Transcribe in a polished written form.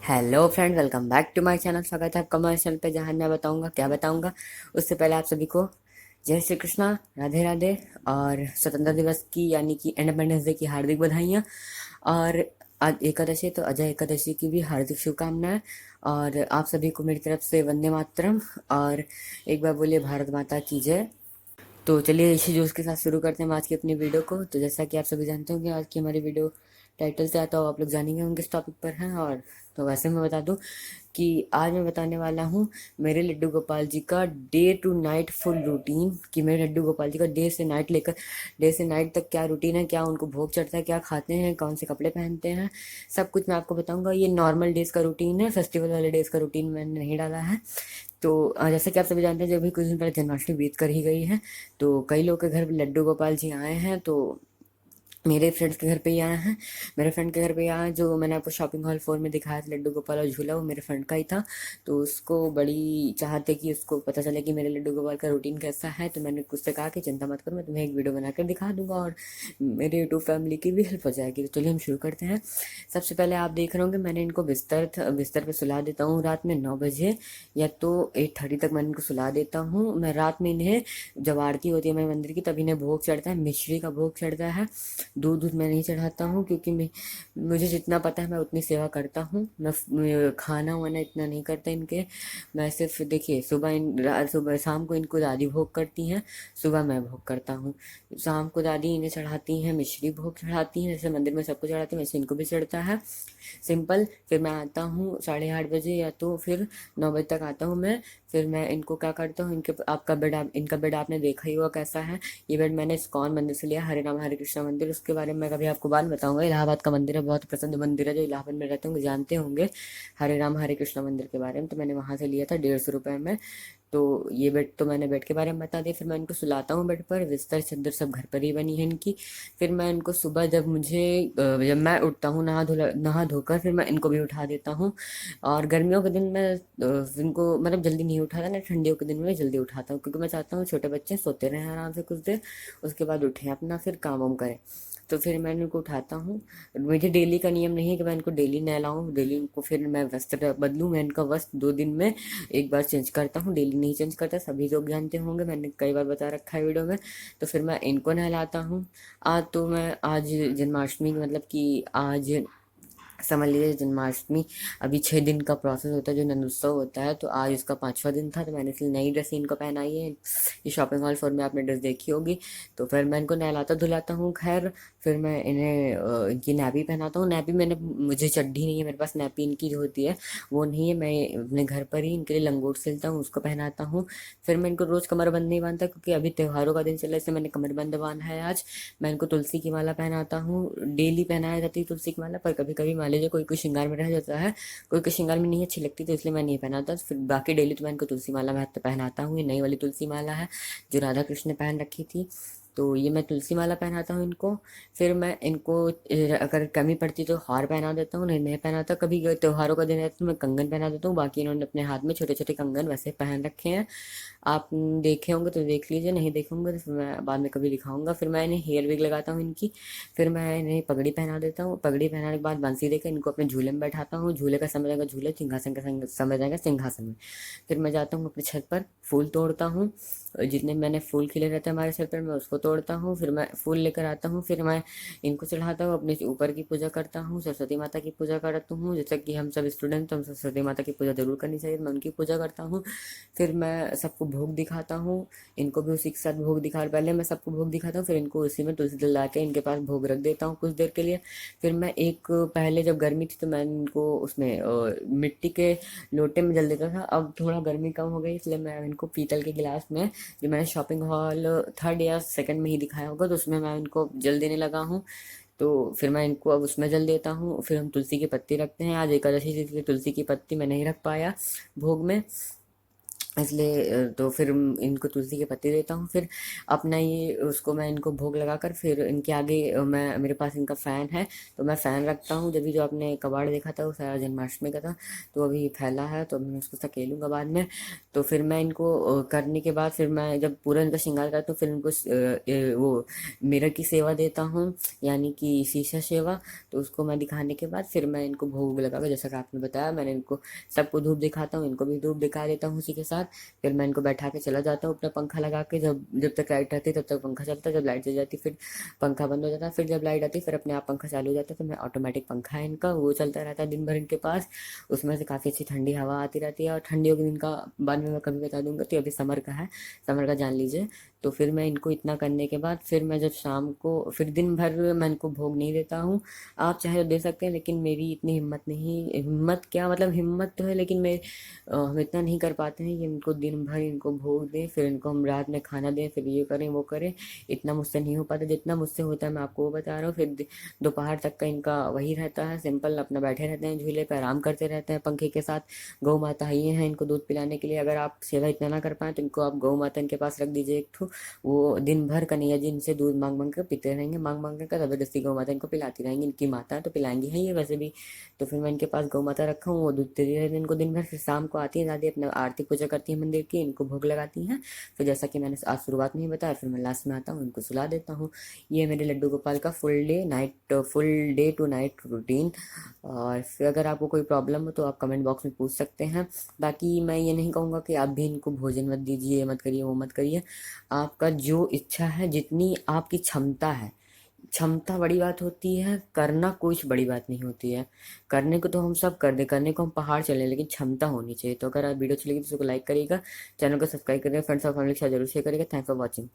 Hello friend, welcome back to my channel. स्वागत है आपका हमारे चैनल पे, जहाँ मैं बताऊंगा क्या बताऊंगा। उससे पहले आप सभी को जय श्री कृष्णा, राधे राधे, और स्वतंत्रता दिवस की यानी कि इंडिपेंडेंस डे की हार्दिक बधाइयाँ। और आज एकादशी, तो अजय एकादशी की भी हार्दिक शुभकामनाएं। और आप सभी को मेरी तरफ से वंदे मातरम। और एक बार बोलिए भारत माता की जय। तो चलिए इसी जोश के साथ शुरू करते हैं आज की अपनी वीडियो को। तो जैसा कि आप सभी जानते होंगे, आज की हमारी वीडियो टाइटल से आता हो आप लोग जानेंगे हम किस टॉपिक पर हैं। और तो वैसे मैं बता दूं कि आज मैं बताने वाला हूँ मेरे लड्डू गोपाल जी का day to night full routine, कि मेरे लड्डू गोपाल जी का डे से नाइट तक क्या रूटीन है, क्या उनको भोग चढ़ता है, क्या खाते हैं, कौन से कपड़े पहनते हैं, सब कुछ मैं आपको बताऊंगा। ये नॉर्मल डेज का रूटीन है, फेस्टिवल वाले डेज का रूटीन मैंने नहीं डाला है। तो जैसे कि आप सभी जानते हैं, जब भी कुछ दिन पहले जन्माष्टमी बीत कर ही गई है, तो कई लोग के घर लड्डू गोपाल जी आए हैं। तो मेरे फ्रेंड्स के घर पे ही आए हैं। मेरे फ्रेंड के घर पे आए हैं, जो मैंने आपको शॉपिंग हॉल 4 में दिखाया था लड्डू गोपाल और झूला, वो मेरे फ्रेंड का ही था। तो उसको बड़ी चाहत है कि उसको पता चले कि मेरे लड्डू गोपाल का रूटीन कैसा है। तो मैंने उससे कहा कि चिंता मत करो, मैं तुम्हें एक वीडियो बनाकर दिखा दूंगा और मेरे यूट्यूब फैमिली की भी हेल्प हो जाएगी। तो चलिए हम शुरू करते हैं। सबसे पहले आप देख रहे होंगे, मैंने इनको बिस्तर पे सुला देता हूँ रात में 9 बजे, या तो 8:30 तक मैं इनको सुला देता हूँ। मैं रात में इन्हें, जब आरती होती है मेरे मंदिर की, तब इन्हें भोग चढ़ता है, मिश्री का भोग चढ़ता है। दूध दूध मैं नहीं चढ़ाता हूँ, क्योंकि मुझे जितना पता है मैं उतनी सेवा करता हूँ। मैं खाना वाना इतना नहीं करता इनके। मैं सिर्फ देखिए, सुबह शाम को इनको दादी भोग करती हैं, सुबह मैं भोग करता हूँ। शाम को दादी इन्हें चढ़ाती हैं, मिश्री भोग चढ़ाती हैं, जैसे मंदिर में सबको चढ़ाती हैं वैसे इनको भी चढ़ता है सिंपल। फिर मैं आता हूँ 8:30 बजे, या तो फिर 9 बजे तक आता हूँ मैं। फिर मैं इनको क्या करता हूँ, इनका बेड आपने देखा ही होगा कैसा है। ये बेड मैंने इस्कॉन मंदिर से लिया, हरे राम हरे कृष्णा मंदिर। उसके बारे में मैं कभी आपको बाद में बताऊंगा। इलाहाबाद का मंदिर है, बहुत प्रसिद्ध मंदिर है, जो इलाहाबाद में रहते होंगे जानते होंगे हरे राम हरे कृष्णा मंदिर के बारे में। तो मैंने वहां से लिया था 150 रुपये में। तो ये बेड, तो मैंने बेड के बारे में बता दिया। फिर मैं इनको सुलाता हूँ बेड पर, बिस्तर चादर सब घर पर ही बनी है इनकी। फिर मैं इनको सुबह जब मैं उठता हूँ नहा धोकर, फिर मैं इनको भी उठा देता हूँ। और गर्मियों के दिन मैं इनको मतलब जल्दी नहीं उठाता ना, ठंडियों के दिन में जल्दी उठाता हूँ, क्योंकि मैं चाहता हूँ छोटे बच्चे सोते रहें आराम से कुछ देर, उसके बाद उठें अपना फिर काम वाम करें। तो फिर मैं इनको उठाता हूँ। मुझे डेली का नियम नहीं है कि मैं इनको डेली नहलाऊं, डेली इनको फिर मैं वस्त्र बदलूं। मैं इनका वस्त्र 2 दिन में एक बार चेंज करता हूँ, डेली नहीं चेंज करता, सभी लोग जानते होंगे, मैंने कई बार बता रखा है वीडियो में। तो फिर मैं इनको नहलाता हूँ। आज जन्माष्टमी, मतलब कि आज समझ लीजिए जन्माष्टमी, अभी 6 दिन का प्रोसेस होता है जो नंदोत्सव होता है। तो आज इसका 5वां दिन था, तो मैंने इसलिए नई ड्रेस इनको पहनाई है। ये शॉपिंग हॉल 4 में आपने ड्रेस देखी होगी। तो फिर मैं इनको नहलाता धुलाता हूँ, खैर। फिर मैं इन्हें इनकी नैपी पहनाता हूँ। नैपी मुझे चड्डी नहीं है मेरे पास, नैपी इनकी जो होती है वो नहीं है। मैं अपने घर पर ही इनके लिए लंगोट सिलता हूँ, उसको पहनाता हूँ। फिर मैं इनको रोज कमरबंद नहीं बांधता, क्योंकि अभी त्योहारों का दिन चला है, इसलिए मैंने कमरबंद बांधा है आज। मैं इनको तुलसी की माला पहनाता हूँ। डेली पहनाया जाती है तुलसी की माला, पर कभी कभी मान लीजिए कोई कोई श्रृंगार में रह जाता है, कोई कोई श्रृंगार में नहीं अच्छी लगती, तो इसलिए मैं नहीं पहनाता। फिर बाकी डेली तो मैं इनको तुलसी माला मैं पहनाता हूँ। ये नई वाली तुलसी माला है जो राधा कृष्ण ने पहन रखी थी। तो ये मैं तुलसी माला पहनाता हूँ इनको। फिर मैं इनको अगर कमी पड़ती तो हार पहना देता हूँ, नहीं पहनाता। कभी त्योहारों का दिन है तो मैं कंगन पहना देता हूँ। बाकी इन्होंने अपने हाथ में छोटे छोटे कंगन वैसे पहन रखे हैं। आप देखे होंगे तो देख लीजिए, नहीं देखे होंगे तो फिर मैं बाद में कभी दिखाऊंगा। फिर मैं इन्हें हेयर विग लगाता हूँ इनकी। फिर मैं इन्हें पगड़ी पहना देता हूँ। पगड़ी पहनाने के बाद बंसी देकर इनको अपने झूले में बैठाता हूँ। झूले का समय जाएगा झूले, सिंहासन का समय जाएगा सिंहासन में। फिर मैं जाता हूँ अपनी छत पर, फूल तोड़ता हूँ। जितने मैंने फूल खिले रहते हैं हमारे सर पर, मैं उसको तोड़ता हूँ। फिर मैं फूल लेकर आता हूँ, फिर मैं इनको चढ़ाता हूँ, अपने ऊपर की पूजा करता हूँ, सरस्वती माता की पूजा करता हूँ। जैसा कि हम सब स्टूडेंट, तो हम सरस्वती माता की पूजा जरूर करनी चाहिए, मैं उनकी पूजा करता हूँ। फिर मैं सबको भोग दिखाता हूँ, इनको भी उसी के साथ भोग दिखा, पहले मैं सबको भोग दिखाता हूँ, फिर इनको उसी में तुलसी जला के इनके पास भोग रख देता हूँ कुछ देर के लिए। फिर मैं एक पहले जब गर्मी थी तो मैं इनको उसमें मिट्टी के लोटे में जल देता था। अब थोड़ा गर्मी कम हो गई, इसलिए मैं इनको पीतल के गिलास में, जो मैंने शॉपिंग हॉल 3rd या 2nd में ही दिखाया होगा, तो उसमें मैं इनको जल देने लगा हूँ। तो फिर मैं इनको अब उसमें जल देता हूँ। फिर हम तुलसी की पत्ती रखते हैं, आज एकादशी थी इसलिए तुलसी की पत्ती मैं नहीं रख पाया भोग में। इसलिए तो फिर इनको तुलसी के पत्ते देता हूँ। फिर अपना ये उसको मैं इनको भोग लगाकर फिर इनके आगे मैं मेरे पास इनका फ़ैन है, तो मैं फ़ैन रखता हूँ। जब भी जो आपने कबाड़ देखा था वो सारा जन्माष्टमी का था, तो अभी फैला है तो मैं उसको सकेलूँगा बाद में। तो फिर मैं इनको करने के बाद फिर मैं जब पूरा इनका श्रृंगार करता हूँ, फिर इनको वो मिरर की सेवा देता हूँ, यानी कि शीशा सेवा। तो उसको मैं दिखाने के बाद फिर मैं इनको भोग लगाकर, जैसा कि आपने बताया, मैंने इनको सबको धूप दिखाता हूँ, इनको भी धूप दिखा देता हूँ उसी के साथ। फिर मैं इनको बैठा के चला जाता हूँ अपना पंखा लगा के, जब जब तक लाइट रहती है तब तक पंखा चलता है, जब लाइट चल जाती है फिर पंखा बंद हो जाता है। फिर जब लाइट आती है फिर अपने आप पंखा चालू हो जाता है। तो मैं ऑटोमेटिक पंखा है इनका, वो चलता रहता है दिन भर इनके पास। उसमें से काफ़ी अच्छी ठंडी हवा आती रहती है, और ठंडियों के दिन का बाद में मैं कभी बता दूंगा। तो अभी समर का है, समर का जान लीजिए। तो फिर मैं इनको इतना करने के बाद फिर मैं जब शाम को फिर दिन भर मैं इनको भोग नहीं देता हूँ। आप चाहे तो दे सकते हैं, लेकिन मेरी इतनी हिम्मत नहीं, हिम्मत क्या मतलब, हिम्मत तो है लेकिन मैं हम इतना नहीं कर पाते हैं कि इनको दिन भर इनको भोग दें, फिर इनको हम रात में खाना दें, फिर ये करें वो करें। इतना मुझसे नहीं हो पाता। जितना मुझसे होता है मैं आपको वो बता रहा हूँ। फिर दोपहर तक का इनका वही रहता है, सिंपल अपना बैठे रहते हैं झूले पर, आराम करते रहते हैं पंखे के साथ। गौ माता ही है इनको दूध पिलाने के लिए। अगर आप सेवा इतना ना कर पाए तो इनको आप गौ माता इनके पास रख दीजिए एक ठो। वो दिन भर कन्हैया जी इनसे दूध मांग मांग कर पीते रहेंगे, मांग मांग कर जबरदस्ती गौ माता इनको पिलाती रहेंगी। इनकी माता है तो पिलाएंगी है ये वैसे भी। तो फिर मैं इनके पास गौ माता रखा हूँ, वो दूध देती रहती है इनको दिन भर। फिर शाम को आती है दादी, अपना आरती पूजा करती है मंदिर की, इनको भोग लगाती हैं। फिर जैसा कि मैंने आज शुरुआत में ही बताया, फिर मैं लास्ट में आता हूँ, इनको सुला देता हूँ। ये मेरे लड्डू गोपाल का full day to night routine. और फिर अगर आपको कोई प्रॉब्लम हो तो आप कमेंट बॉक्स में पूछ सकते हैं। बाकी मैं ये नहीं कहूँगा कि आप भी इनको भोजन मत दीजिए, ये मत करिए वो मत करिए। आपका जो इच्छा है, जितनी आपकी क्षमता है, क्षमता बड़ी बात होती है, करना कुछ बड़ी बात नहीं होती है। करने को तो हम सब कर दे, करने को हम पहाड़ चले, लेकिन क्षमता होनी चाहिए। तो अगर आप वीडियो अच्छी लगी तो उसको लाइक करिएगा, चैनल को सब्सक्राइब करिएगा, फ्रेंड्स और फैमिली के साथ जरूर शेयर करिएगा। Thanks for watching.